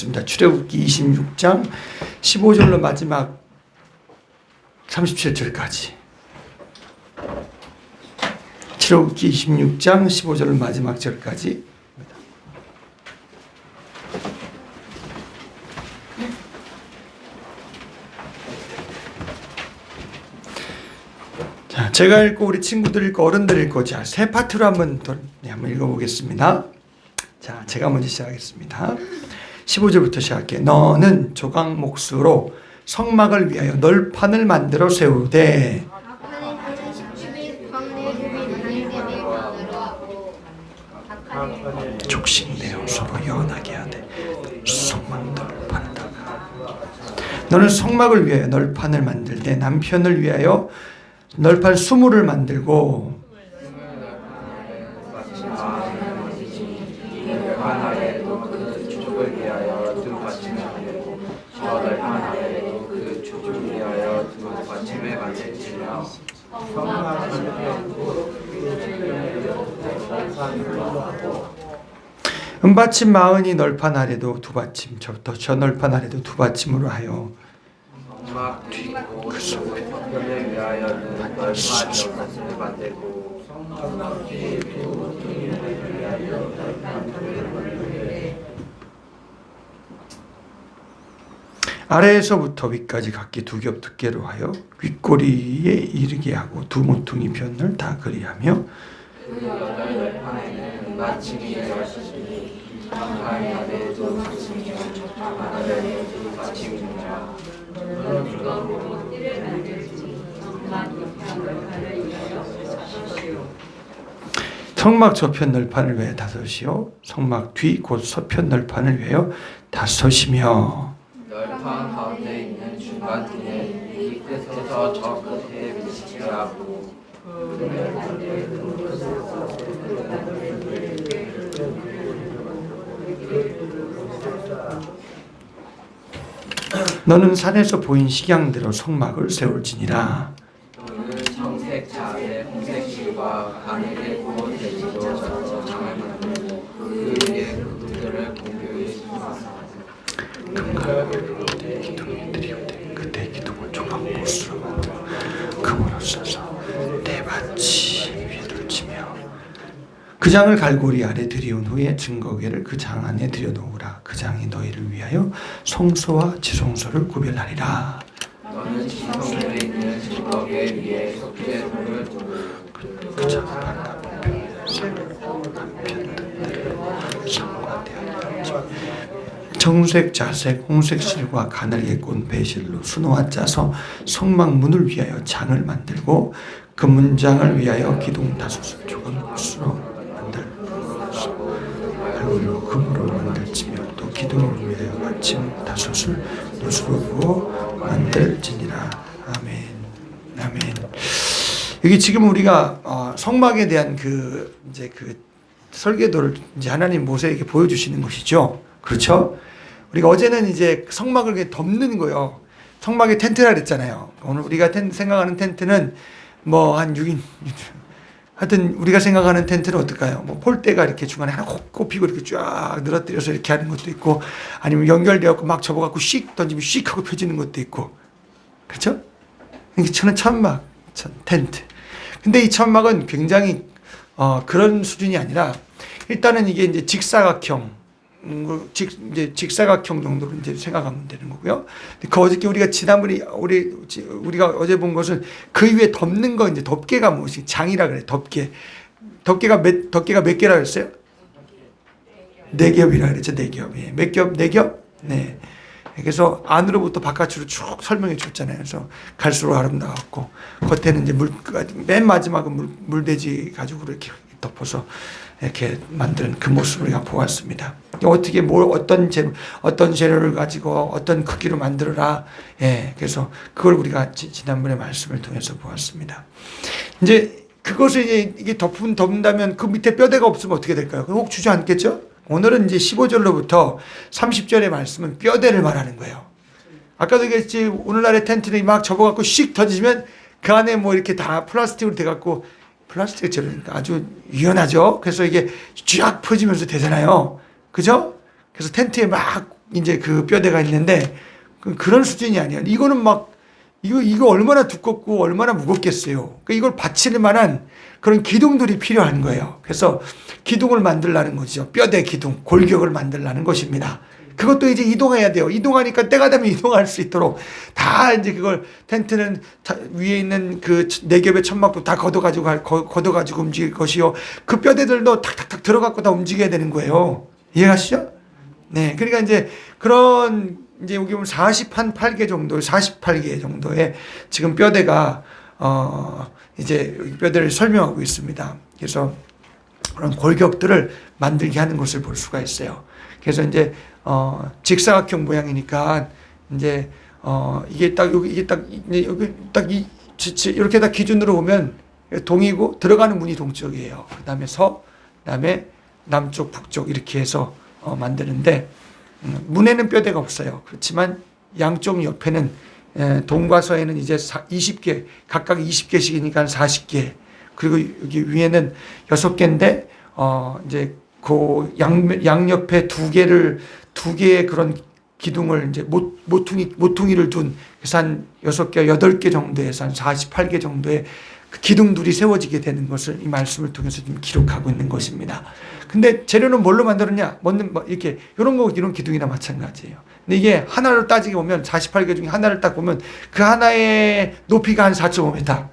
보겠습니다. 출애굽기 26장 15절로 마지막 37절까지. 출애굽기 26장 15절 마지막 절까지. 자, 제가 읽고 우리 친구들 읽고 어른들 읽고 자, 세 파트로 한번 읽어보겠습니다. 자, 제가 먼저 시작하겠습니다. 15절부터 시작할게요. 너는 조각 몫으로 성막을 위하여 널판을 만들어 세우되 족식내어 서로 연하게 하되 성막 널판에다가 너는 성막을 위하여 널판을 만들되 남편을 위하여 널판 20을 만들고 은받침 40이 널판 아래도 두 받침 저 널판 아래도 두 받침으로 하여 그 성편을 위하여는 널판 널판을 만들고 성막 뒤에 두둥이를 위하여 아래에서부터 위까지 각기 두 겹 두께로 하여 윗꼬리에 이르게 하고 두 모퉁이 변을 다 그리하며 그 여덟 널판에는 받침이 되었으니 한 아래에도 받침이요 한 아래에도 받침이니라. 성막 저편 널판을 위하여 5이요 성막 뒤 곧 서편 널판을 위하여 5이며 널판 가운데 있는 중간 띠는 이 끝에서 저 끝에 미치게 하고 너는 산에서 보인 식양대로 성막을 세울지니라. 너는 청색 자에 홍색 실과 가늘게 구운 돼지로 져서 장을 만들고 그 위에 그들을 공유히 심어서 그때 기둥을 조각못으로 금으로 써서 네 받침 위에 둘치며 그 장을 갈고리 아래 들이온 후에 증거궤를 그 장 안에 들여놓으라. 그 장이 너희를 위하여 성소와 지성소를 구별하리라. 너는 지성소에 있는 증거궤 위에 속죄 돌을 두고 그 장을 청색, 자색, 홍색 실과 가늘게 꼰 배실로 수놓아 짜서 성막 문을 위하여 장을 만들고 그 문장을 위하여 기둥 5을 조각못으로 만들고 얼굴로 금으로 만들지며 또 기둥을 위하여 받침 5을 노수로 부어 만들지니라. 아멘. 아멘. 여기 지금 우리가 성막에 대한 그 설계도를 이제 하나님 모세에게 보여주시는 것이죠. 그렇죠? 우리가 어제는 이제 성막을 이렇게 덮는 거요. 성막에 텐트라 그랬잖아요. 오늘 우리가 생각하는 텐트는 뭐 한 6인, 하여튼 우리가 생각하는 텐트는 어떨까요? 뭐 폴대가 이렇게 중간에 하나 꼽히고 이렇게 쫙 늘어뜨려서 이렇게 하는 것도 있고, 아니면 연결되어갖고 막 접어갖고 씩 던지면 씩 하고 펴지는 것도 있고, 그렇죠? 이게 저는 천막, 텐트. 근데 이 천막은 굉장히 그런 수준이 아니라 일단은 이게 이제 직사각형 정도로 이제 생각하면 되는 거고요. 그 어저께 우리가 지난번에 우리가 어제 본 것은 그 위에 덮는 거 이제 덮개가 무엇이 장이라 그래. 덮개가 몇 개라 그랬어요? 4겹이라 그랬죠. 4겹. 몇 겹? 4겹? 네. 그래서 안으로부터 바깥으로 쭉 설명해 줬잖아요. 그래서 갈수록 아름다웠고 겉에는 이제 맨 마지막은 물돼지 가죽으로 이렇게 덮어서 이렇게 만드는 그 모습을 우리가 보았습니다. 어떻게 어떤 재료를 가지고 어떤 크기로 만들어라. 예, 그래서 그걸 우리가 지난번에 말씀을 통해서 보았습니다. 이제 그것을 이게 덮는다면 그 밑에 뼈대가 없으면 어떻게 될까요? 혹 주저앉겠죠? 오늘은 이제 15절로부터 30절의 말씀은 뼈대를 말하는 거예요. 아까도 얘기했지, 오늘날의 텐트는 막 접어갖고 씩 던지면 그 안에 뭐 이렇게 다 플라스틱으로 돼갖고, 플라스틱처럼 아주 유연하죠. 그래서 이게 쫙 퍼지면서 되잖아요. 그죠? 그래서 텐트에 막 이제 그 뼈대가 있는데 그런 수준이 아니에요. 이거는 막 이거 얼마나 두껍고 얼마나 무겁겠어요. 그러니까 이걸 받칠 만한 그런 기둥들이 필요한 거예요. 그래서 기둥을 만들라는 거죠. 뼈대 기둥, 골격을 만들라는 것입니다. 그것도 이제 이동해야 돼요. 이동하니까 때가 되면 이동할 수 있도록 다 이제 그걸 텐트는 위에 있는 그 4겹의 천막도 다 걷어가지고 움직일 것이요. 그 뼈대들도 탁탁탁 들어갖고 다 움직여야 되는 거예요. 이해가시죠? 네. 그러니까 이제 그런 이제 여기 보면 48개 정도의 지금 뼈대가 이제 뼈대를 설명하고 있습니다. 그래서 그런 골격들을 만들게 하는 것을 볼 수가 있어요. 그래서 이제 직사각형 모양이니까 이제 이게 딱 여기 딱 이렇게 다 기준으로 보면 동이고 들어가는 문이 동쪽이에요. 그다음에 그다음에 남쪽, 북쪽 이렇게 해서 만드는데 문에는 뼈대가 없어요. 그렇지만 양쪽 옆에는 동과 서에는 이제 20개 각각 20개씩이니까 40개 그리고 여기 위에는 6개인데 이제 그 양옆에 두 개의 그런 기둥을 이제 모퉁이를 둔 그래서 한 6개, 8개 정도에서 한 48개 정도의 그 기둥들이 세워지게 되는 것을 이 말씀을 통해서 좀 기록하고 있는 것입니다. 근데 재료는 뭘로 만들었냐? 이렇게 이런 기둥이나 마찬가지예요. 근데 이게 하나로 따지게 보면 48개 중에 하나를 딱 보면 그 하나의 높이가 한 4.5m.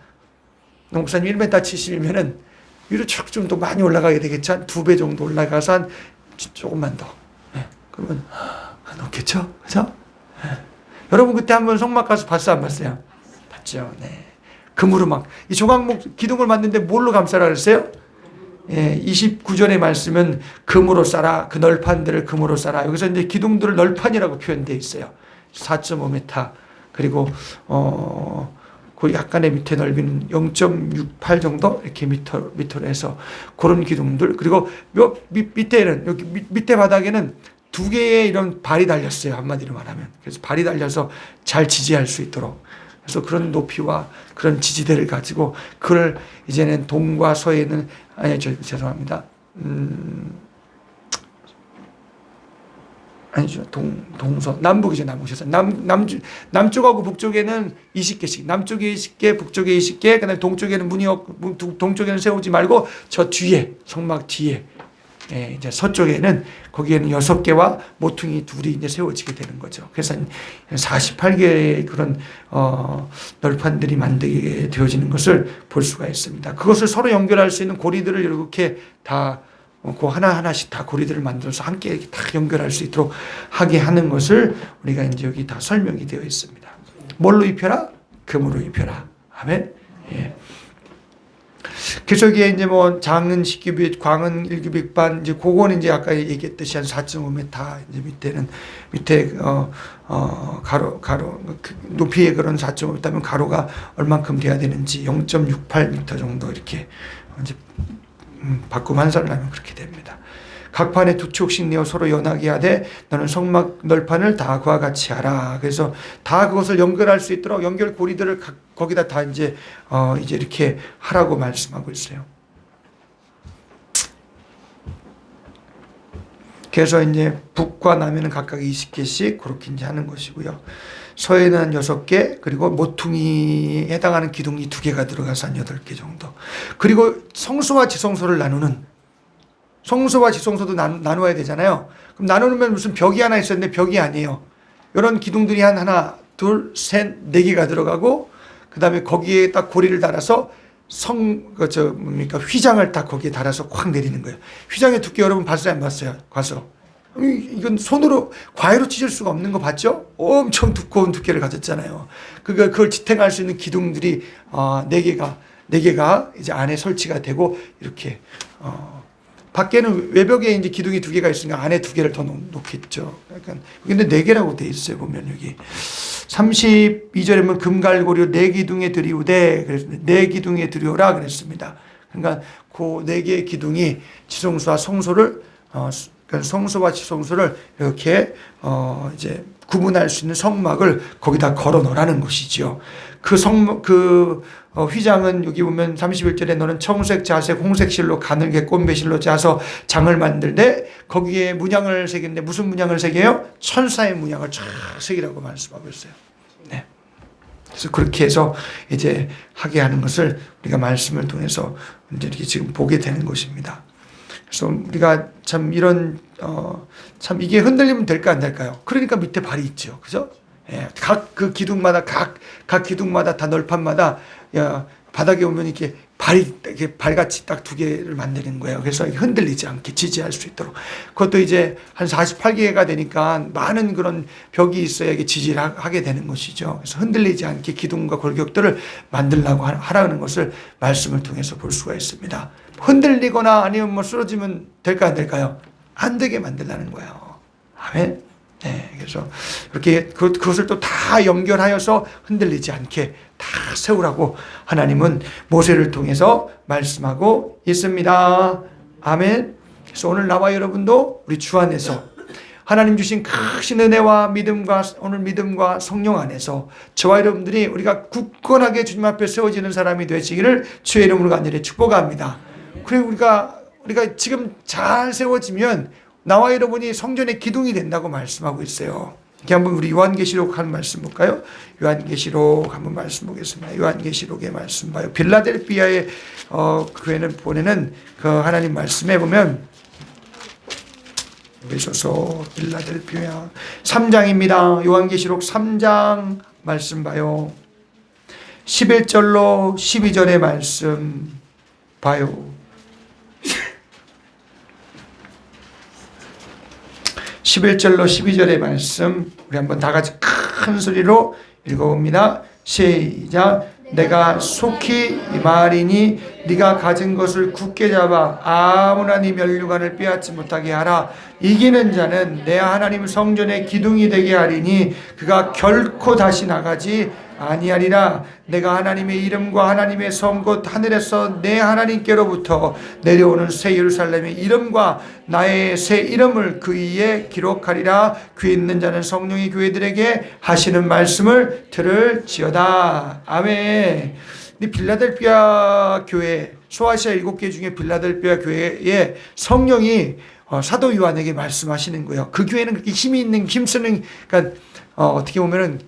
목사님 1m 70이면은 위로 쭉 좀 더 많이 올라가게 되겠죠. 한 2배 정도 올라가서 한 조금만 더. 네. 그러면 높겠죠? 그죠? 네. 여러분 그때 한번 성막 가서 봤어요? 안 봤어요? 봤죠. 네. 금으로 이 조각목 기둥을 만드는데 뭘로 감싸라 그랬어요? 예, 29절의 말씀은 금으로 싸라. 그 널판들을 금으로 싸라. 여기서 이제 기둥들을 널판이라고 표현되어 있어요. 4.5m. 그리고, 그 약간의 밑에 넓이는 0.68 정도? 이렇게 미터로 해서 그런 기둥들. 그리고 밑에는, 여기 밑에 바닥에는 2개의 이런 발이 달렸어요. 한마디로 말하면. 그래서 발이 달려서 잘 지지할 수 있도록. 그래서 그런 높이와 그런 지지대를 가지고 그걸 이제는 동과 서에는 죄송합니다. 아니죠. 동서 남북이죠. 남북에서 남쪽하고 북쪽에는 20개씩 남쪽에 20개 북쪽에 20개 그다음에 동쪽에는 동쪽에는 세우지 말고 저 뒤에 성막 뒤에 이제 서쪽에는 거기에는 6개와 모퉁이 둘이 이제 세워지게 되는 거죠. 그래서 48개의 그런 널판들이 만들게 되어지는 것을 볼 수가 있습니다. 그것을 서로 연결할 수 있는 고리들을 이렇게 다 그 하나하나씩 다 고리들을 만들어서 함께 이렇게 다 연결할 수 있도록 하게 하는 것을 우리가 이제 여기 다 설명이 되어 있습니다. 뭘로 입혀라? 금으로 입혀라. 아멘. 예. 그래서 여기에 이제 장은 10규빗, 광은 1규빗반, 이제 그거는 이제 아까 얘기했듯이 한 4.5m, 이제 밑에, 가로, 높이의 그런 4.5m면 가로가 얼만큼 돼야 되는지 0.68m 정도 이렇게 이제, 바꿈 한살을 하면 그렇게 됩니다. 각 판에 2촉씩 내어 서로 연하게 하되 너는 성막 널판을 다 그와 같이 하라. 그래서 다 그것을 연결할 수 있도록 연결 고리들을 거기다 다 이제 이렇게 하라고 말씀하고 있어요. 그래서 이제 북과 남에는 각각 20개씩 그렇게 이제 하는 것이고요. 서에는 6개, 그리고 모퉁이에 해당하는 기둥이 2개가 들어가서 한 8개 정도. 그리고 성소와 지성소를 나누는 성소와 지성소도 나누어야 되잖아요. 그럼 나누면 무슨 벽이 하나 있었는데 벽이 아니에요. 이런 기둥들이 하나, 둘, 셋, 4개가 들어가고, 그 다음에 거기에 딱 고리를 달아서 휘장을 딱 거기에 달아서 콱 내리는 거예요. 휘장의 두께 여러분 봤어요? 안 봤어요? 가서. 이건 손으로, 과외로 찢을 수가 없는 거 봤죠? 엄청 두꺼운 두께를 가졌잖아요. 그걸 지탱할 수 있는 기둥들이, 4개가 이제 안에 설치가 되고, 이렇게, 밖에는 외벽에 이제 기둥이 2개가 있으니까 안에 2개를 더 놓겠죠. 약간, 근데 4개라고 돼 있어요. 보면 여기. 32절에 보면 금갈고리 4기둥에 드리우되, 그래서 4기둥에 드리오라 그랬습니다. 그러니까 그 4개의 기둥이 지성소와 성소를, 그러니까 성소와 지성소를 이렇게, 이제 구분할 수 있는 성막을 거기다 걸어 놓으라는 것이지요. 휘장은 여기 보면 31절에 너는 청색, 자색, 홍색 실로 가늘게 꼰배실로 짜서 장을 만들되 거기에 문양을 새겼는데 무슨 문양을 새겨요? 천사의 문양을 쫙 새기라고 말씀하고 있어요. 네. 그래서 그렇게 해서 이제 하게 하는 것을 우리가 말씀을 통해서 이제 이렇게 지금 보게 되는 것입니다. 그래서 우리가 참 이런 참 이게 흔들리면 될까 안 될까요? 그러니까 밑에 발이 있죠, 그죠? 예, 각 그 기둥마다 각 기둥마다 다 널판마다 바닥에 오면 이렇게 이렇게 발같이 딱 두 개를 만드는 거예요. 그래서 흔들리지 않게 지지할 수 있도록. 그것도 이제 한 48개가 되니까 많은 그런 벽이 있어야 이게 지지를 하게 되는 것이죠. 그래서 흔들리지 않게 기둥과 골격들을 만들라고 하라는 것을 말씀을 통해서 볼 수가 있습니다. 흔들리거나 아니면 뭐 쓰러지면 될까 안 될까요? 안 되게 만들라는 거예요. 아멘. 네, 그래서 그렇게 그것을 또 다 연결하여서 흔들리지 않게 다 세우라고 하나님은 모세를 통해서 말씀하고 있습니다. 아멘. 그래서 오늘 나와 여러분도 우리 주 안에서 하나님 주신 크신 은혜와 오늘 믿음과 성령 안에서 저와 여러분들이 우리가 굳건하게 주님 앞에 세워지는 사람이 되시기를 주의 이름으로 간절히 축복합니다. 그리고 우리가 지금 잘 세워지면 나와 여러분이 성전의 기둥이 된다고 말씀하고 있어요. 이렇게 한번 우리 요한계시록 한 말씀 볼까요? 요한계시록 한번 말씀 보겠습니다. 요한계시록의 말씀 봐요. 빌라델피아의 교회는 보내는 그 하나님 말씀에 보면 보셔서 빌라델피아 3장입니다. 요한계시록 3장 말씀 봐요. 11절로 12절의 말씀 봐요. 11절로 12절의 말씀 우리 한번 다 같이 큰 소리로 읽어봅니다. 시작. 내가 속히 말이니 네가 가진 것을 굳게 잡아 아무나 네 면류관을 빼앗지 못하게 하라. 이기는 자는 내 하나님 성전의 기둥이 되게 하리니 그가 결코 다시 나가지 아니하리라. 내가 하나님의 이름과 하나님의 성 곧 하늘에서 내 하나님께로부터 내려오는 새 예루살렘의 이름과 나의 새 이름을 그 위에 기록하리라. 귀 있는 자는 성령이 교회들에게 하시는 말씀을 들을지어다. 아멘. 이 빌라델피아 교회, 소아시아 7개 중에 빌라델피아 교회에 성령이 사도 요한에게 말씀하시는 거예요. 그 교회는 그렇게 힘이 있는, 힘쓰는, 그러니까 어떻게 보면은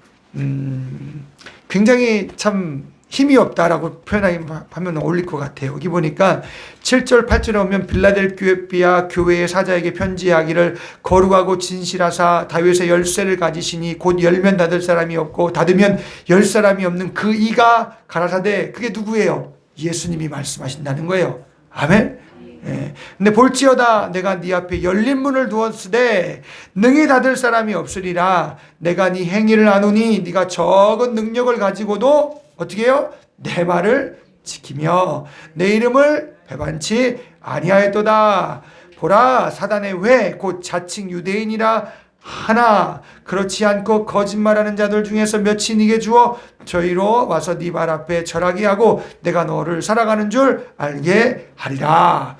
굉장히 참 힘이 없다라고 표현하면 어울릴 것 같아요. 여기 보니까 7절 8절에 오면 빌라델피아 교회의 사자에게 편지하기를 거룩하고 진실하사 다윗의 열쇠를 가지시니 곧 열면 닫을 사람이 없고 닫으면 열 사람이 없는 그 이가 가라사대. 그게 누구예요? 예수님이 말씀하신다는 거예요. 아멘. 예. 근데 볼지어다 내가 네 앞에 열린 문을 두었으되 능히 닫을 사람이 없으리라. 내가 네 행위를 아노니 네가 적은 능력을 가지고도 어떻게 해요? 내 말을 지키며 내 이름을 배반치 아니하였도다. 보라 사단의 회 곧 자칭 유대인이라 하나 그렇지 않고 거짓말하는 자들 중에서 몇이 네게 주어 저희로 와서 네 발 앞에 절하게 하고 내가 너를 살아가는 줄 알게 하리라.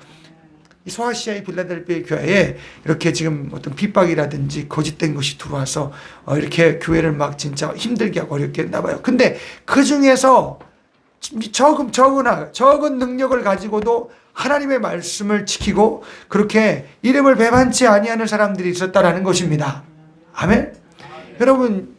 이 소아시아의 빌라델피아 교회에 이렇게 지금 어떤 핍박이라든지 거짓된 것이 들어와서 이렇게 교회를 막 진짜 힘들게 하고 어렵게 했나 봐요. 근데 그 중에서 적은 능력을 가지고도 하나님의 말씀을 지키고 그렇게 이름을 배반치 아니하는 사람들이 있었다라는 것입니다. 아멘. 여러분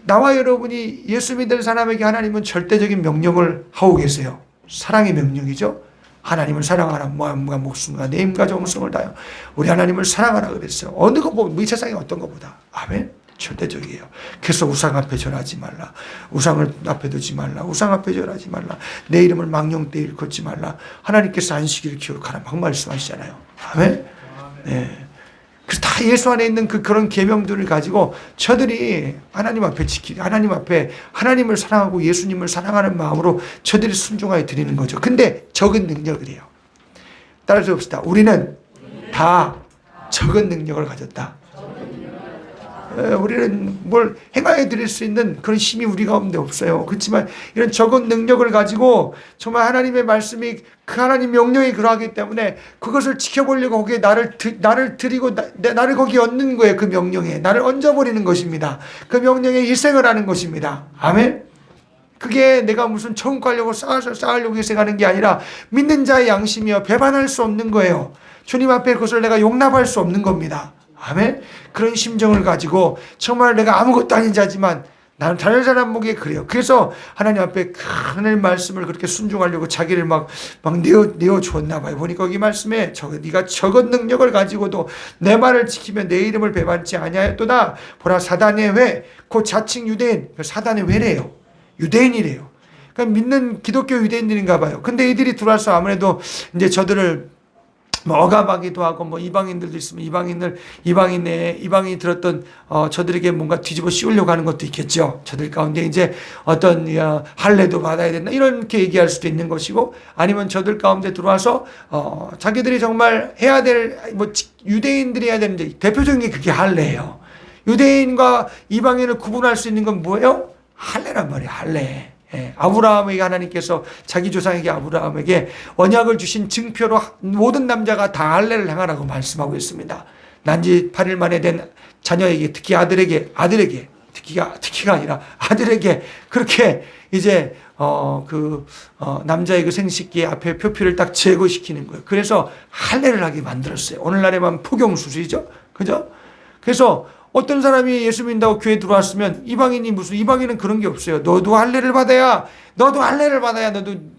나와 여러분이 예수 믿는 사람에게 하나님은 절대적인 명령을 하고 계세요. 사랑의 명령이죠. 하나님을 사랑하라. 마음과 목숨과 내 힘과 정성을 다하여 우리 하나님을 사랑하라 그랬어요. 어느 것보다 이 세상에 어떤 것보다. 아멘. 절대적이에요. 그래서 우상 앞에 절하지 말라. 우상을 앞에 두지 말라. 우상 앞에 절하지 말라. 내 이름을 망령되이 일컫지 말라. 하나님께서 안식일을 기록하라 막 말씀하시잖아요. 아멘. 네. 그래서 다 예수 안에 있는 그런 계명들을 가지고 저들이 하나님 앞에 하나님 앞에 하나님을 사랑하고 예수님을 사랑하는 마음으로 저들이 순종하여 드리는 거죠. 근데 적은 능력을 해요. 따라서 봅시다. 우리는 다 적은 능력을 가졌다. 우리는 뭘 행하여 드릴 수 있는 그런 힘이 우리 가운데 없어요. 그렇지만 이런 적은 능력을 가지고 정말 하나님의 말씀이 그 하나님 명령이 그러하기 때문에 그것을 지켜보려고 거기에 나를 드리고 나를 거기에 얹는 거예요. 그 명령에 나를 얹어버리는 것입니다. 그 명령에 희생을 하는 것입니다. 아멘. 그게 내가 무슨 천국 가려고 쌓으려고 해서 가는 게 아니라 믿는 자의 양심이여 배반할 수 없는 거예요. 주님 앞에 그것을 내가 용납할 수 없는 겁니다. 아멘. 그런 심정을 가지고 정말 내가 아무것도 아닌 자지만 나는 다른 사람 보기에 그래요. 그래서 하나님 앞에 하나님 말씀을 그렇게 순종하려고 자기를 막 내어 주었나 봐요. 보니까 거기 말씀에 네가 적은 능력을 가지고도 내 말을 지키면 내 이름을 배반치 아니하였도다. 보라 사단의 회, 곧 자칭 유대인, 사단의 회래요. 유대인이래요. 그러니까 믿는 기독교 유대인들인가 봐요. 근데 이들이 들어와서 아무래도 이제 저들을 억압하기도 하고 이방인들도 있으면 이방인이 들었던 저들에게 뭔가 뒤집어 씌우려고 하는 것도 있겠죠. 저들 가운데 이제 어떤 할례도 받아야 된다 이렇게 얘기할 수도 있는 것이고, 아니면 저들 가운데 들어와서 자기들이 정말 해야 될 유대인들이 해야 되는 대표적인 게 그게 할례예요. 유대인과 이방인을 구분할 수 있는 건 뭐예요? 할례란 말이에요. 할례. 아브라함에게 하나님께서 자기 조상에게 아브라함에게 언약을 주신 증표로 모든 남자가 다 할례를 행하라고 말씀하고 있습니다. 난지 8일 만에 된 자녀에게, 특히 아들에게 특히가 아니라 아들에게 그렇게 이제 남자의 그 생식기 앞에 표피를 딱 제거시키는 거예요. 그래서 할례를 하게 만들었어요. 오늘날에만 포경수술이죠, 그죠? 그래서 어떤 사람이 예수 믿는다고 교회 들어왔으면 이방인은 그런 게 없어요. 너도 할례를 받아야 너도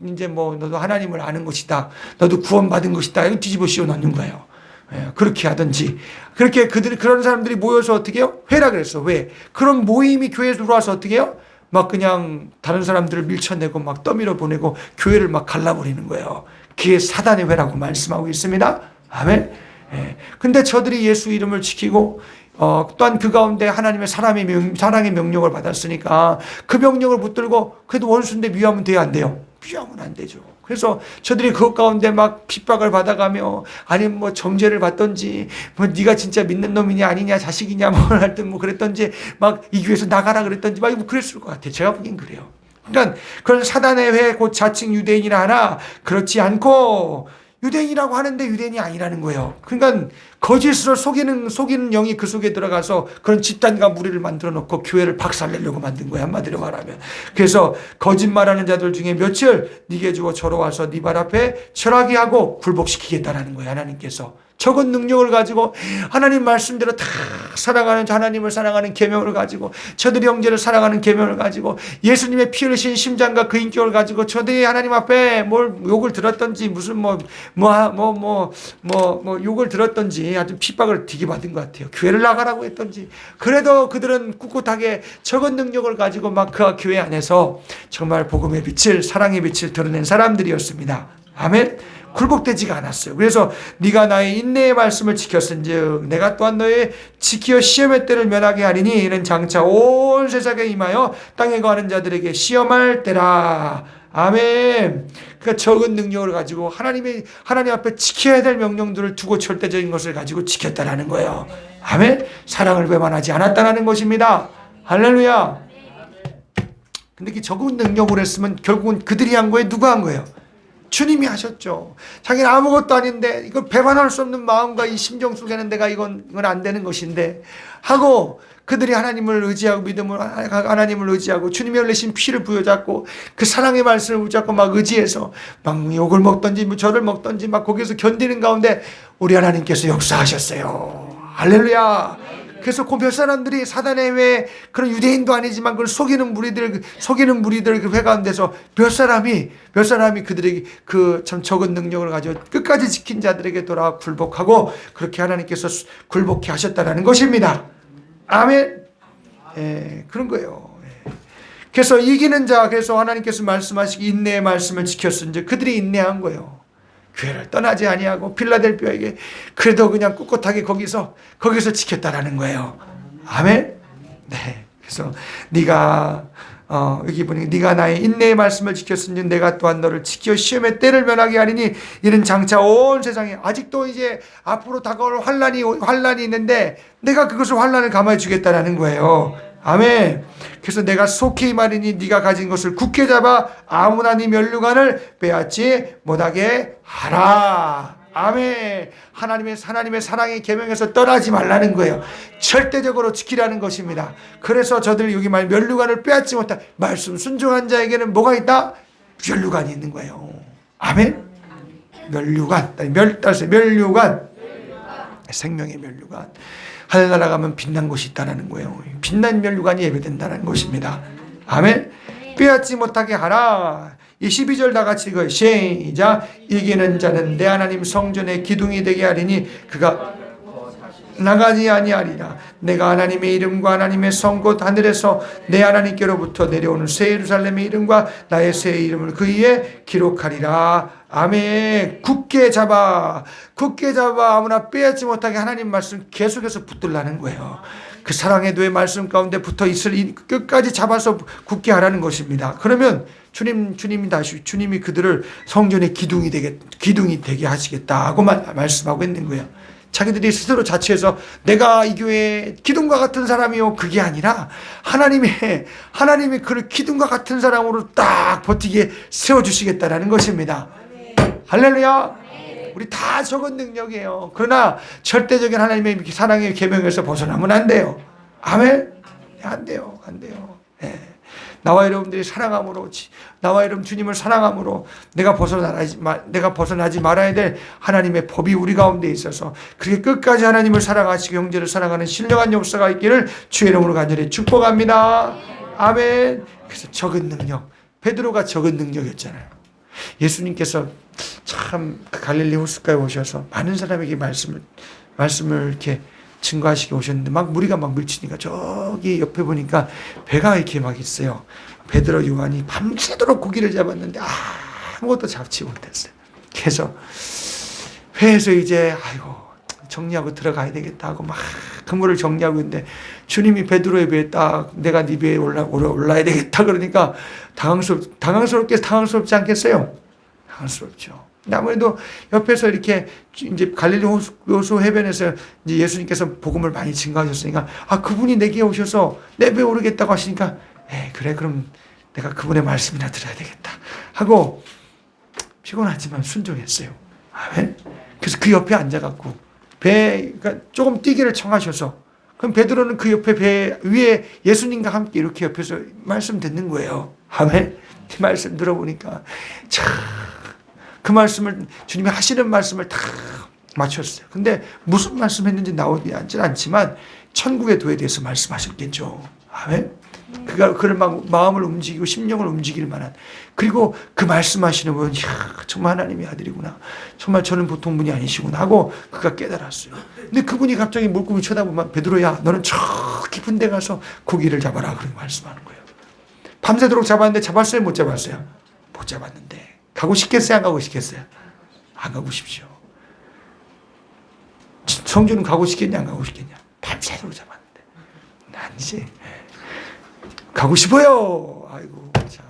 이제 너도 하나님을 아는 것이다. 너도 구원받은 것이다. 이거 뒤집어 씌워 놓는 거예요. 그렇게 하든지. 그렇게 그런 사람들이 모여서 어떻게 해요? 회라 그랬어. 왜? 그런 모임이 교회에 들어와서 어떻게 해요? 막 그냥 다른 사람들을 밀쳐내고 막 떠밀어 보내고 교회를 막 갈라버리는 거예요. 그게 사단의 회라고 말씀하고 있습니다. 아멘. 근데 저들이 예수 이름을 지키고 또한 그 가운데 하나님의 사랑의 명령을 받았으니까 그 명령을 붙들고 그래도 원수인데 미워하면 돼요, 안 돼요? 미워하면 안 되죠. 그래서 저들이 그 가운데 막 핍박을 받아가며 아니면 정죄를 받던지 네가 진짜 믿는 놈이냐 아니냐 자식이냐 하여튼 그랬던지 막 이 교회에서 나가라 그랬던지 막 그랬을 것 같아요. 제가 보기엔 그래요. 그러니까 그런 사단의 회 곧 자칭 유대인이라 하나 그렇지 않고 유대인이라고 하는데 유대인이 아니라는 거예요. 그러니까 거짓으로 속이는 영이 그 속에 들어가서 그런 집단과 무리를 만들어 놓고 교회를 박살내려고 만든 거예요. 한마디로 말하면. 그래서 거짓말하는 자들 중에 몇을 네게 주어 저로 와서 네 발 앞에 철하게 하고 굴복시키겠다라는 거예요. 하나님께서. 적은 능력을 가지고 하나님 말씀대로 다 하나님을 사랑하는 계명을 가지고 저들이 형제를 사랑하는 계명을 가지고 예수님의 피 흘리신 심장과 그 인격을 가지고 저들이 하나님 앞에 뭘 욕을 들었던지 무슨 욕을 들었던지 아주 핍박을 되게 받은 것 같아요. 교회를 나가라고 했던지. 그래도 그들은 꿋꿋하게 적은 능력을 가지고 막 그 교회 안에서 정말 복음의 빛을, 사랑의 빛을 드러낸 사람들이었습니다. 아멘. 굴복되지가 않았어요. 그래서 네가 나의 인내의 말씀을 지켰은즉 내가 또한 너의 지키어 시험의 때를 면하게 하리니 이는 장차 온 세상에 임하여 땅에 거하는 자들에게 시험할 때라. 아멘. 그러니까 적은 능력을 가지고 하나님 앞에 지켜야 될 명령들을 두고 절대적인 것을 가지고 지켰다라는 거예요. 아멘. 사랑을 배반하지 않았다라는 것입니다. 할렐루야. 근데 그 적은 능력으로 했으면 결국은 그들이 한 거예요? 누가 한 거예요? 주님이 하셨죠. 자기는 아무것도 아닌데 이걸 배반할 수 없는 마음과 이 심정 속에는 내가 이건 안 되는 것인데 하고 그들이 하나님을 의지하고 하나님을 의지하고 주님이 흘리신 피를 부여잡고 그 사랑의 말씀을 붙잡고 막 의지해서 막 욕을 먹던지 저를 먹던지 막 거기서 견디는 가운데 우리 하나님께서 역사하셨어요. 할렐루야. 그래서 그 몇 사람들이 사단의 회 그런 유대인도 아니지만 그걸 속이는 무리들 그 회 가운데서 몇 사람이 그들에게 그 참 적은 능력을 가지고 끝까지 지킨 자들에게 돌아 굴복하고 그렇게 하나님께서 굴복케 하셨다라는 것입니다. 아멘. 그런 거예요. 그래서 이기는 자, 그래서 하나님께서 말씀하시기 인내의 말씀을 지켰은지 그들이 인내한 거예요. 교회를 떠나지 아니하고 필라델피아에게 그래도 그냥 꿋꿋하게 거기서 지켰다라는 거예요. 아멘. 네. 그래서 네가 여기 보니 네가 나의 인내의 말씀을 지켰으니 내가 또한 너를 지켜 시험의 때를 면하게 하리니 이는 장차 온 세상에 아직도 이제 앞으로 다가올 환란이 있는데 내가 그것을 환란을 감화해 주겠다라는 거예요. 아멘. 그래서 내가 속히 말이니 네가 가진 것을 굳게 잡아 아무나 네 면류관을 빼앗지 못하게 하라. 아멘. 하나님의 사랑의 계명에서 떠나지 말라는 거예요. 절대적으로 지키라는 것입니다. 그래서 저들 여기 말 면류관을 빼앗지 못한 말씀 순종한 자에게는 뭐가 있다? 면류관이 있는 거예요. 아멘. 면류관, 면류관, 생명의 면류관. 하늘나라 가면 빛난 곳이 있다는 거예요. 빛난 면류관이 예배된다는 것입니다. 아멘. 빼앗지 못하게 하라. 이 12절 다 같이 이거 시작. 이기는 자는 내 하나님 성전의 기둥이 되게 하리니 그가 나가지 아니하리라. 내가 하나님의 이름과 하나님의 성 곧 하늘에서 내 하나님께로부터 내려오는 새 예루살렘의 이름과 나의 새 이름을 그 위에 기록하리라. 아멘. 굳게 잡아 아무나 빼앗지 못하게 하나님 말씀 계속해서 붙들라는 거예요. 그 사랑의 도의 말씀 가운데 붙어 있을 끝까지 잡아서 굳게 하라는 것입니다. 그러면 주님이 그들을 성전의 기둥이 되게 하시겠다고 말씀하고 있는 거예요. 자기들이 스스로 자취해서 내가 이 교회의 기둥과 같은 사람이요, 그게 아니라 하나님이 그를 기둥과 같은 사람으로 딱 버티게 세워주시겠다라는 것입니다. 할렐루야. 우리 다 적은 능력이에요. 그러나 절대적인 하나님의 사랑의 계명에서 벗어나면 안 돼요. 아멘. 안 돼요. 네. 나와 여러분들이 사랑함으로, 나와 여러분 주님을 사랑함으로 내가 벗어나지 말아야 될 하나님의 법이 우리 가운데 있어서 그렇게 끝까지 하나님을 사랑하시고 형제를 사랑하는 신령한 역사가 있기를 주의 이름으로 간절히 축복합니다. 아멘. 그래서 적은 능력, 베드로가 적은 능력이었잖아요. 예수님께서 참 갈릴리 호숫가에 오셔서 많은 사람에게 말씀을 이렇게 증거하시게 오셨는데 무리가 밀치니까 저기 옆에 보니까 배가 이렇게 있어요. 베드로 요한이 밤새도록 고기를 잡았는데 아무것도 잡지 못했어요. 그래서 회에서 이제 정리하고 들어가야 되겠다 하고 그물을 정리하고 있는데 주님이 베드로의 배에 딱 내가 네 배에 올라야 되겠다 그러니까 당황스럽지 않겠어요? 당황스럽죠. 아무래도 옆에서 이렇게 이제 갈릴리 호수 해변에서 이제 예수님께서 복음을 많이 증거하셨으니까 그분이 내게 오셔서 내 배에 오르겠다고 하시니까 그래 그럼 내가 그분의 말씀이나 들어야 되겠다 하고 피곤하지만 순종했어요. 아멘. 그래서 그 옆에 앉아갖고 그러니까 조금 뛰기를 청하셔서 그럼 베드로는 그 옆에 배 위에 예수님과 함께 이렇게 옆에서 말씀 듣는 거예요. 아멘. 그 말씀 들어보니까 참 그 말씀을 주님이 하시는 말씀을 다 맞췄어요. 근데 무슨 말씀했는지 나오지 않지만 천국의 도에 대해서 말씀하셨겠죠. 아멘. 그를 마음을 움직이고 심령을 움직일 만한 그리고 그 말씀하시는 분 정말 하나님의 아들이구나. 정말 저는 보통 분이 아니시구나 하고 그가 깨달았어요. 근데 그분이 갑자기 물고기 쳐다보면 베드로야 너는 저 깊은 데 가서 고기를 잡아라 그렇게 말씀하는 거예요. 밤새도록 잡았는데 잡았어요? 못 잡았어요? 못 잡았는데 가고 싶겠어요? 안 가고 싶겠어요? 안 가고 싶죠. 성주는 가고 싶겠냐 안 가고 싶겠냐? 밤새도록 잡았는데 아니지. 가고 싶어요. 아이고 참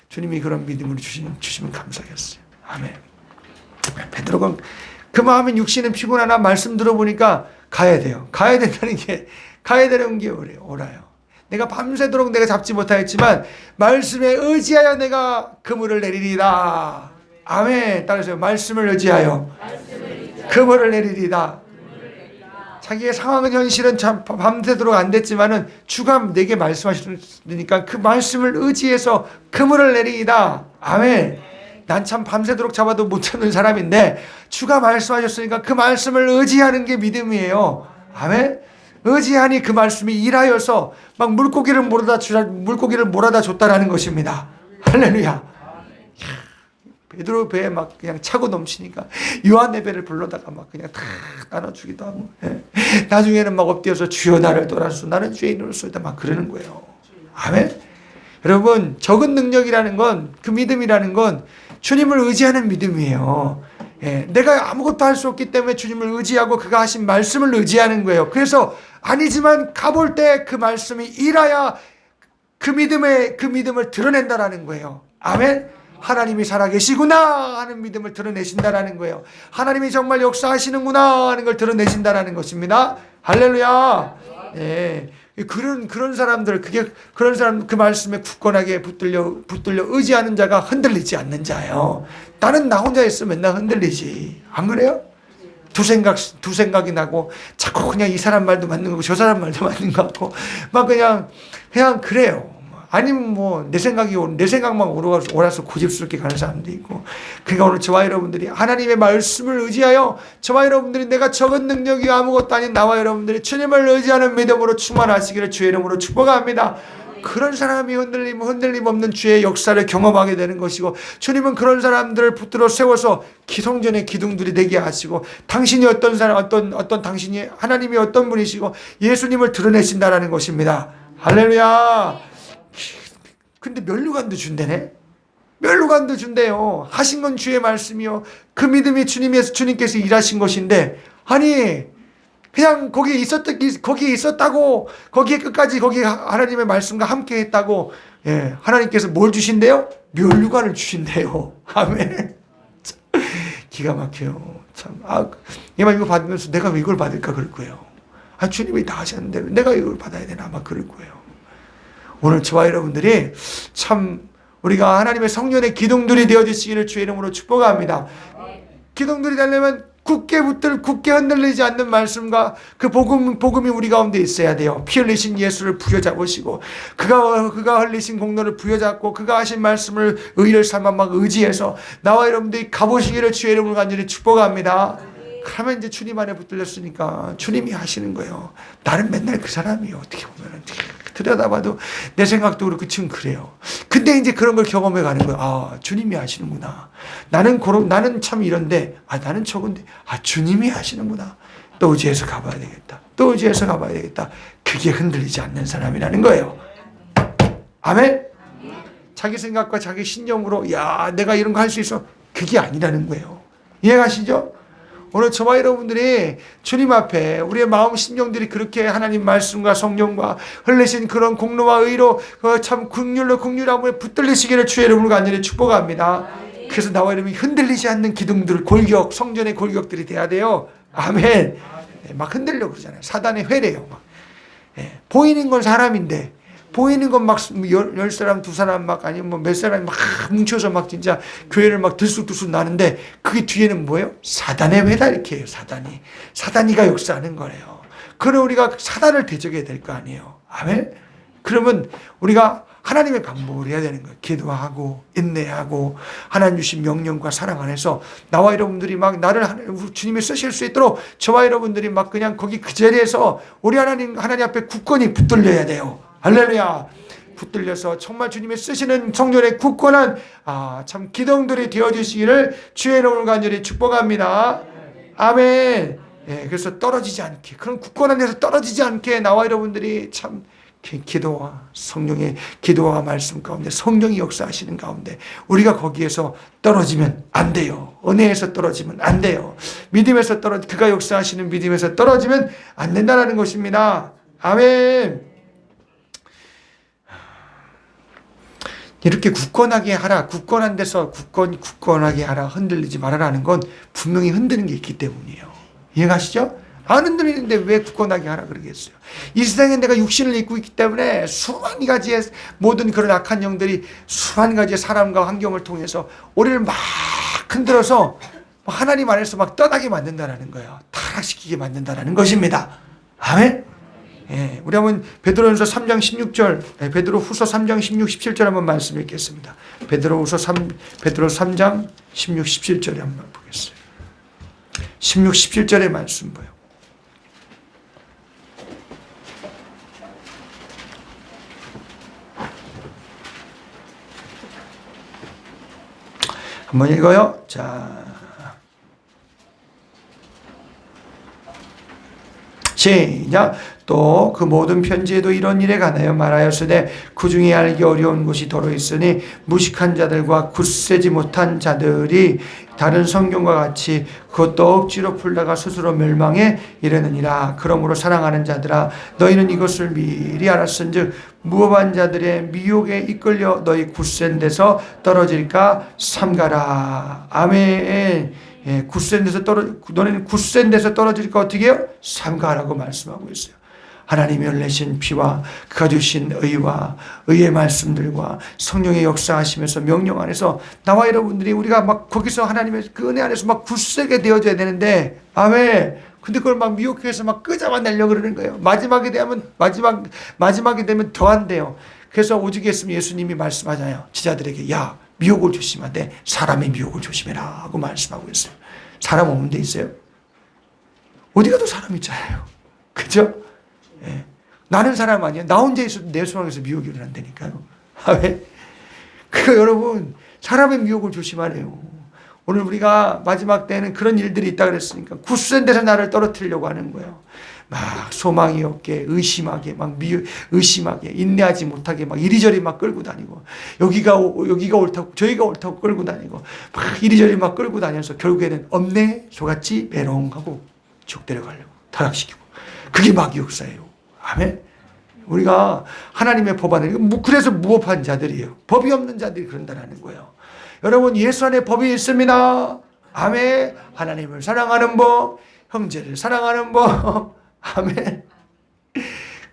주님이 그런 믿음을 주시면 감사하겠어요. 아멘. 베드로가 그 마음에 육신은 피곤하나 말씀 들어보니까 가야 돼요. 가야 된다는 게 옳아요. 내가 밤새도록 내가 잡지 못하였지만 말씀에 의지하여 내가 그물을 내리리다. 아멘. 따라서 말씀을 의지하여 그물을 내리리다. 자기의 상황은 현실은 참 밤새도록 안 됐지만은 주가 내게 말씀하시니까 그 말씀을 의지해서 그물을 내리이다. 아멘. 난 참 밤새도록 잡아도 못 잡는 사람인데 주가 말씀하셨으니까 그 말씀을 의지하는 게 믿음이에요. 아멘. 의지하니 그 말씀이 일하여서 물고기를 몰아다 줬다라는 것입니다. 할렐루야. 베드로 배에 그냥 차고 넘치니까 요한의 배를 불러다가 그냥 다 나눠주기도 하고 나중에는 엎드려서 주여 나를 떠나소서 나는 죄인으로서이다 그러는 거예요. 아멘. 여러분 적은 능력이라는 건 그 믿음이라는 건 주님을 의지하는 믿음이에요. 내가 아무것도 할 수 없기 때문에 주님을 의지하고 그가 하신 말씀을 의지하는 거예요. 그래서 아니지만 가볼 때 그 말씀이 일하여 그 믿음을 드러낸다라는 거예요. 아멘. 하나님이 살아계시구나 하는 믿음을 드러내신다라는 거예요. 하나님이 정말 역사하시는구나 하는 걸 드러내신다라는 것입니다. 할렐루야. 예. 그런 사람들, 그런 사람, 그 말씀에 굳건하게 붙들려 의지하는 자가 흔들리지 않는 자예요. 나는 나 혼자 있으면 맨날 흔들리지. 안 그래요? 두 생각이 나고, 자꾸 그냥 이 사람 말도 맞는 거고, 저 사람 말도 맞는 거 같고, 막 그냥 그래요. 아니면 뭐, 내 생각만 옳아서 고집스럽게 가는 사람도 있고. 그러니까 오늘 저와 여러분들이 하나님의 말씀을 의지하여, 저와 여러분들이 내가 적은 능력이 아무것도 아닌 나와 여러분들이 주님을 의지하는 믿음으로 충만하시기를 주의 이름으로 축복합니다. 그런 사람이 흔들림 없는 주의 역사를 경험하게 되는 것이고, 주님은 그런 사람들을 붙들어 세워서 기성전의 기둥들이 되게 하시고, 당신이 어떤 사람, 어떤 당신이 하나님이 어떤 분이시고 예수님을 드러내신다라는 것입니다. 할렐루야. 근데 면류관도 준대네. 면류관도 준대요. 하신 건 주의 말씀이요. 그 믿음이 주님께서 일하신 것인데, 아니 그냥 거기에 있었다고, 거기에 끝까지 거기 하나님의 말씀과 함께 했다고, 예, 하나님께서 뭘 주신대요? 면류관을 주신대요. 아멘. 기가 막혀요. 참, 이거 받으면서 내가 왜 이걸 받을까 그럴 거예요. 주님이 다 하셨는데 내가 이걸 받아야 되나 아마 그럴 거예요. 오늘 저와 여러분들이 참 우리가 하나님의 성령의 기둥들이 되어주시기를 주의 이름으로 축복합니다. 기둥들이 되려면 굳게 흔들리지 않는 말씀과 그 복음이 우리 가운데 있어야 돼요. 피 흘리신 예수를 부여잡으시고, 그가 흘리신 공로를 부여잡고, 그가 하신 말씀을 의를 삼아 막 의지해서 나와 여러분들이 가보시기를 주의 이름으로 간절히 축복합니다. 그러면 이제 주님 안에 붙들렸으니까 주님이 하시는 거예요. 나는 맨날 그 사람이에요. 어떻게 보면 들여다봐도 내 생각도 그렇고 지금 그래요. 근데 이제 그런 걸 경험해 가는 거예요. 주님이 하시는구나. 나는 참 이런데, 나는 저건데, 주님이 하시는구나. 또 의지해서 가봐야 되겠다. 그게 흔들리지 않는 사람이라는 거예요. 아멘? 자기 생각과 자기 신념으로, 내가 이런 거 할 수 있어. 그게 아니라는 거예요. 이해가시죠? 오늘 저와 여러분들이 주님 앞에 우리의 마음 심령들이 그렇게 하나님 말씀과 성령과 흘리신 그런 공로와 의로 참 긍휼함에 붙들리시기를 주의 이름으로 간절히 축복합니다. 그래서 나와 여러분이 흔들리지 않는 기둥들, 성전의 골격들이 돼야 돼요. 아멘. 막 흔들려 그러잖아요. 사단의 회래요. 보이는 건 사람인데, 보이는 건 막 10사람, 2사람 막 아니면 뭐 몇 사람이 막 뭉쳐서 막 진짜 교회를 막 들쑥들쑥 나는데, 그게 뒤에는 뭐예요? 사단의 회다 이렇게 해요. 사단이가 역사하는 거예요. 그럼 우리가 사단을 대적해야 될 거 아니에요. 아멘. 그러면 우리가 하나님의 반복을 해야 되는 거예요. 기도하고 인내하고 하나님 주신 명령과 사랑 안에서 나와 여러분들이 막 나를 주님이 쓰실 수 있도록 저와 여러분들이 막 그냥 거기 그 자리에서 우리 하나님 앞에 굳건히 붙들려야 돼요. 할렐루야. 붙들려서 정말 주님이 쓰시는 성전의 굳건한 참 기둥들이 되어주시기를 주의 이름으로 간절히 축복합니다. 아멘. 그래서 떨어지지 않게, 그런 굳건한 데서 떨어지지 않게 나와 여러분들이 참 기도와 성령의 기도와 말씀 가운데 성령이 역사하시는 가운데 우리가 거기에서 떨어지면 안 돼요. 은혜에서 떨어지면 안 돼요. 믿음에서 그가 역사하시는 믿음에서 떨어지면 안 된다는 것입니다. 아멘. 이렇게 굳건하게 하라, 굳건한 데서 굳건하게 하라, 흔들리지 말아라는 건 분명히 흔드는 게 있기 때문이에요. 이해가시죠? 안 흔들리는데 왜 굳건하게 하라 그러겠어요? 이 세상에 내가 육신을 입고 있기 때문에 수만 가지의 모든 그런 악한 영들이 수만 가지의 사람과 환경을 통해서 우리를 막 흔들어서 하나님 안에서 막 떠나게 만든다는 거예요. 타락시키게 만든다는 것입니다. 아멘? 우리 한번 베드로후서 3장 16절, 베드로후서 3장 16, 17절 한번 말씀 읽겠습니다. 베드로 3장 16, 17절에 한번 보겠어요. 16, 17절의 말씀 보여. 한번 읽어요. 자, 시작. 또 그 모든 편지에도 이런 일에 관하여 말하였으되 그 중에 알기 어려운 것이 더러 있으니 무식한 자들과 굳세지 못한 자들이 다른 성경과 같이 그것도 억지로 풀다가 스스로 멸망에 이르느니라. 그러므로 사랑하는 자들아, 너희는 이것을 미리 알았은즉 무법한 자들의 미혹에 이끌려 너희 굳센 데서 떨어질까 삼가라. 아멘. 굳센 데서 너네는 굳센 데서 떨어질까 어떻게 해요? 삼가라고 말씀하고 있어요. 하나님이 흘리신 피와 그가 주신 의와 의의 말씀들과 성령의 역사하시면서 명령 안에서 나와 여러분들이 우리가 막 거기서 하나님의 그 은혜 안에서 막 굳세게 되어져야 되는데 왜? 근데 그걸 막 미혹해서 막 끄잡아내려고 그러는 거예요. 마지막이 되면 더 안 돼요. 그래서 오죽 했으면 예수님이 말씀하잖아요. 제자들에게 야 미혹을 조심하면 돼. 사람의 미혹을 조심해라 하고 말씀하고 있어요. 사람 없는 데 있어요? 어디 가도 사람 있잖아요. 그죠? 예. 나는 사람 아니야. 나 혼자 있어도 내 속에서 미혹이 일어난다니까요. 왜? 여러분 사람의 미혹을 조심하래요. 오늘 우리가 마지막 때는 그런 일들이 있다 그랬으니까 굳센 데서 나를 떨어뜨리려고 하는 거예요. 막 소망이 없게 의심하게 의심하게 인내하지 못하게 막 이리저리 막 끌고 다니고 여기가 옳다고 저기가 옳다고 끌고 다니고 막 이리저리 막 끌고 다녀서 결국에는 없네 속았지 메롱하고 쭉 데려가려고 타락시키고 그게 마귀 역사예요. 아멘. 우리가 하나님의 법 안에 그래서 무법한 자들이에요. 법이 없는 자들이 그런다는 거예요. 여러분 예수 안에 법이 있습니다. 아멘. 하나님을 사랑하는 법, 형제를 사랑하는 법. 아멘.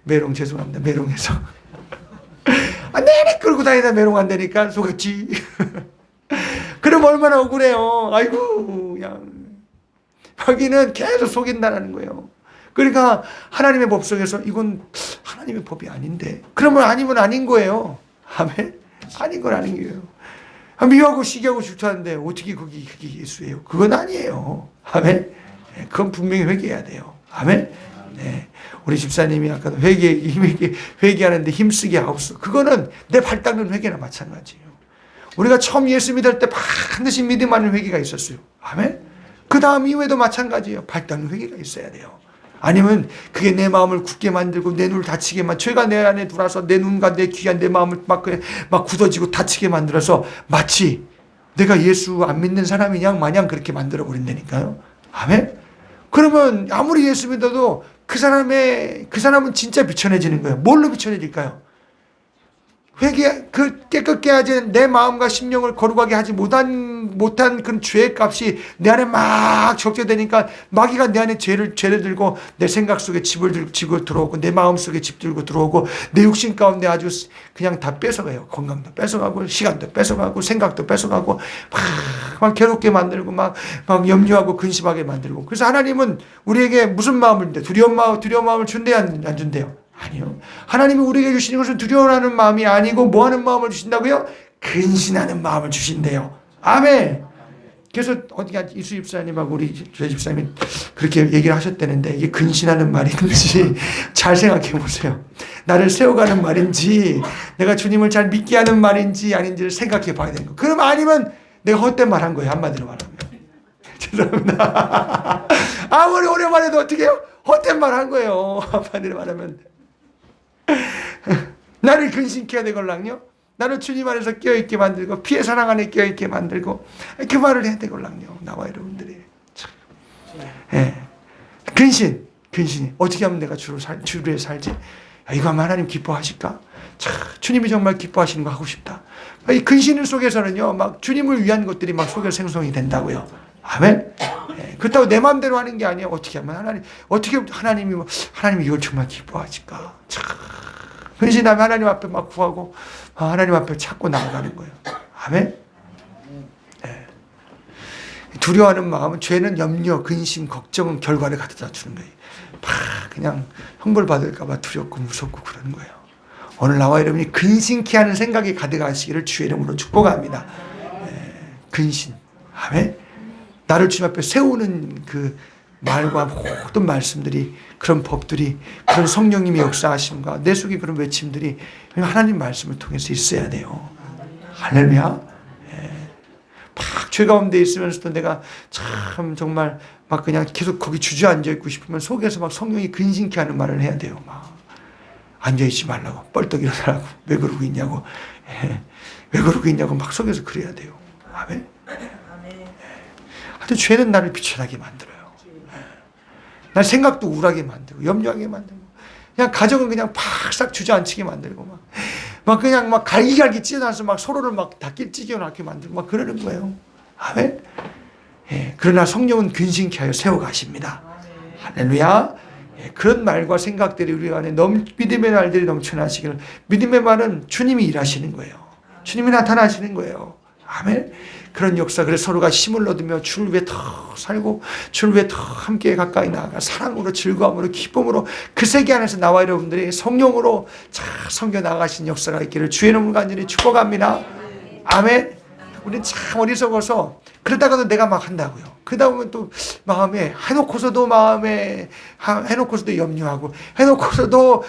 메롱 죄송합니다. 메롱해서 내내 끌고 다니다 메롱한다니까 속았지. 그럼 얼마나 억울해요. 아이고 그냥 마귀는 계속 속인다는 거예요. 그러니까 하나님의 법 속에서 이건 하나님의 법이 아닌데 그러면 아니면 아닌 거예요. 아멘. 아닌 건 아닌 거예요. 미워하고 시기하고 질투하는데 어떻게 그게 예수예요? 그건 아니에요. 아멘. 그건 분명히 회개해야 돼요. 아멘. 네. 우리 집사님이 아까 회개하는데 힘쓰게 하옵소. 그거는 내 발 닦는 회개나 마찬가지예요. 우리가 처음 예수 믿을 때 반드시 믿음하는 회개가 있었어요. 아멘. 그 다음 이후에도 마찬가지예요. 발 닦는 회개가 있어야 돼요. 아니면 그게 내 마음을 굳게 만들고 내 눈을 다치게 죄가 내 안에 들어와서 내 눈과 내 귀와 내 마음을 막 굳어지고 다치게 만들어서 마치 내가 예수 안 믿는 사람이냐 마냥 그렇게 만들어 버린다니까요. 아멘. 그러면 아무리 예수 믿어도 그 사람은 진짜 비천해지는 거예요. 뭘로 비천해질까요? 깨끗게 하지 내 마음과 심령을 거룩하게 하지 못한 그 죄의 값이 내 안에 막 적재되니까 마귀가 내 안에 죄를 들고 내 생각 속에 집을 지고 들어오고 내 마음 속에 집 들고 들어오고 내 육신 가운데 아주 그냥 다 뺏어가요. 건강도 뺏어가고 시간도 뺏어가고 생각도 뺏어가고 막 괴롭게 만들고 막 염려하고 근심하게 만들고. 그래서 하나님은 우리에게 무슨 마음을 준대? 두려운 마음을 준대요, 안 준대요? 아니요. 하나님이 우리에게 주시는 것은 두려워하는 마음이 아니고 뭐 하는 마음을 주신다고요? 근신하는 마음을 주신대요. 아멘. 그래서 어디가 이수 집사님하고 저희 집사님이 그렇게 얘기를 하셨다는데 이게 근신하는 말인지 잘 생각해 보세요. 나를 세워가는 말인지 내가 주님을 잘 믿게 하는 말인지 아닌지를 생각해 봐야 되는 거. 그럼 아니면 내가 헛된 말 한 거예요. 한마디로 말하면. 죄송합니다. 아무리 오랜만에 해도 어떻게 해요? 헛된 말 한 거예요. 한마디로 말하면. 나를 근심케 해야 되걸랑요. 나를 주님 안에서 깨어있게 만들고 피의 사랑 안에 깨어있게 만들고 그 말을 해야 되걸랑요. 나와 여러분들이 예. 근신이 어떻게 하면 내가 주를 살지? 이거 하면 하나님 기뻐하실까? 주님이 정말 기뻐하시는 거 하고 싶다. 이 근신 속에서는요 막 주님을 위한 것들이 막 속에 생성이 된다고요. 아멘. 예. 그렇다고 내 마음대로 하는 게 아니에요. 어떻게 하면 하나님이 이걸 정말 기뻐하실까? 근신하면 하나님 앞에 막 구하고 하나님 앞에 찾고 나아가는 거예요. 아멘. 네. 두려워하는 마음은 죄는 염려, 근심, 걱정은 결과를 가져다 주는 거예요. 그냥 형벌 받을까 봐 두렵고 무섭고 그러는 거예요. 오늘 나와 여러분이 근심케 하는 생각이 가득하시기를 주의 이름으로 축복합니다. 근심. 아멘. 나를 주님 앞에 세우는 그 말과 모든 말씀들이 그런 법들이 그런 성령님의 역사하심과 내 속에 그런 외침들이 하나님 말씀을 통해서 있어야 돼요. 할렐루야. 막 죄 가운데 있으면서도 내가 참 정말 막 그냥 계속 거기 주저앉아 있고 싶으면 속에서 막 성령이 근심케 하는 말을 해야 돼요. 막 앉아있지 말라고 뻘떡 일어나라고 왜 그러고 있냐고 왜 그러고 있냐고 막 속에서 그래야 돼요. 아멘. 하여튼 죄는 나를 비천하게 만들어요. 날 생각도 우울하게 만들고 염려하게 만들고 그냥 가정은 그냥 팍싹 주저앉히게 만들고 막 그냥 막 갈기갈기 찢어나서 막 서로를 막 닫기 찢어나게 만들고 막 그러는 거예요. 아멘. 예, 그러나 성령은 근심케 하여 세워가십니다. 할렐루야. 그런 말과 생각들이 우리 안에 믿음의 날들이 넘쳐나시기를. 믿음의 말은 주님이 일하시는 거예요. 주님이 나타나시는 거예요. 아멘. 그런 역사, 그래서 서로가 힘을 얻으며 주를 위해 더 살고 주를 위해 더 함께 가까이 나아가 사랑으로 즐거움으로 기쁨으로 그 세계 안에서 나와 여러분들이 성령으로 잘 섬겨 나가신 역사가 있기를 주의 이름으로 간절히 축복합니다. 아멘. 우리는 참 어리석어서 그러다가도 내가 막 한다고요. 그러다 보면 또 마음에 해놓고서도 염려하고 해놓고서도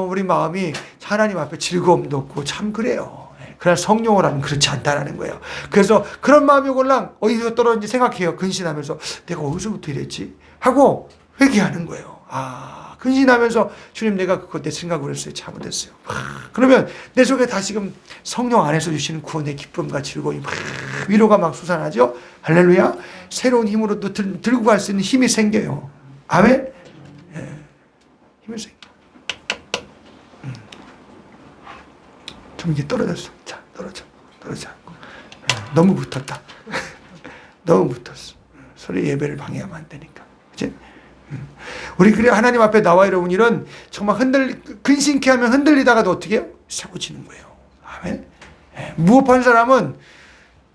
우리 마음이 하나님 앞에 즐거움도 없고 참 그래요. 그러나 성령을 하면 그렇지 않다라는 거예요. 그래서 그런 마음이 오걸랑 어디서 떨어졌는지 생각해요. 근신하면서 내가 어디서부터 이랬지? 하고 회개하는 거예요. 근신하면서 주님 내가 그거 내 생각으로 했어요. 잘못했어요. 그러면 내 속에 다시금 성령 안에서 주시는 구원의 기쁨과 즐거움이 위로가 막 솟아나죠. 할렐루야. 새로운 힘으로 또 들고 갈 수 있는 힘이 생겨요. 아멘. 힘이 생겨. 좀 이게 떨어졌어. 자, 떨어져. 너무 붙었다. 너무 붙었어. 서로 예배를 방해하면 안 되니까. 그치? 우리 그래 하나님 앞에 나와 여러분 이런 정말 근심케 하면 흔들리다가도 어떻게 해요? 세워지는 거예요. 아멘. 무업한 사람은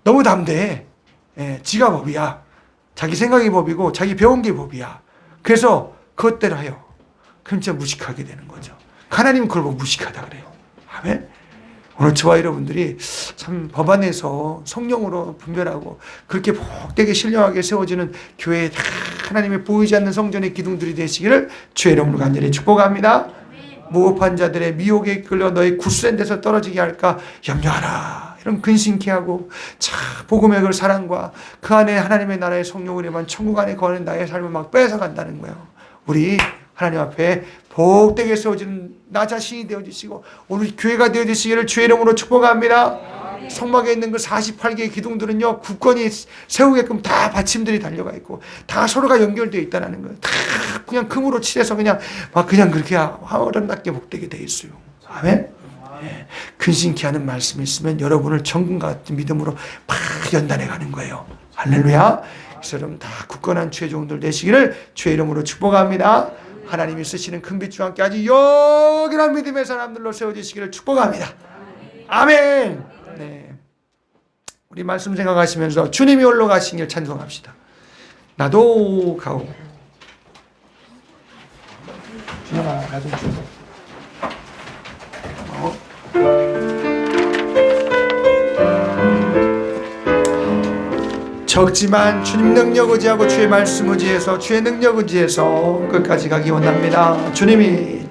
너무 담대해. 지가 법이야. 자기 생각이 법이고 자기 배운 게 법이야. 그래서 그것대로 해요. 그럼 진짜 무식하게 되는 거죠. 하나님은 그걸 보고 무식하다 그래요. 아멘. 오늘 저와 여러분들이 참 법안에서 성령으로 분별하고 그렇게 복되게 신령하게 세워지는 교회에 다 하나님의 보이지 않는 성전의 기둥들이 되시기를 주의 이름으로 간절히 축복합니다. 무업한 자들의 미혹에 이끌려 너희 굳센 데서 떨어지게 할까 염려하라. 이런 근심케 하고 자 복음의 그 사랑과 그 안에 하나님의 나라의 성령을 임한 천국 안에 거하는 나의 삶을 막 뺏어간다는 거예요. 우리 하나님 앞에 복되게 세워지는 나 자신이 되어주시고 오늘 교회가 되어주시기를 주의 이름으로 축복합니다. 성막에 있는 그 48개의 기둥들은요 굳건히 세우게끔 다 받침들이 달려가 있고 다 서로가 연결되어 있다는 거예요. 다 그냥 금으로 칠해서 그냥 그렇게 아름답게 복되게 되어 있어요. 아멘. 근심케 하는 말씀이 있으면 여러분을 정금과 같은 믿음으로 막 연단해 가는 거예요. 할렐루야. 그래서 여러분 다 굳건한 주의 종들 되시기를 주의 이름으로 축복합니다. 하나님이 쓰시는 큰 빛과 함께 아주 요긴한 믿음의 사람들로 세워지시기를 축복합니다. 아멘. 네. 우리 말씀 생각하시면서 주님이 홀로 가신 길 찬송합시다. 나도 가오. 주님아 나도 주소. 적지만 주님 능력 의지하고 주의 말씀 의지해서 주의 능력 의지해서 끝까지 가기 원합니다. 주님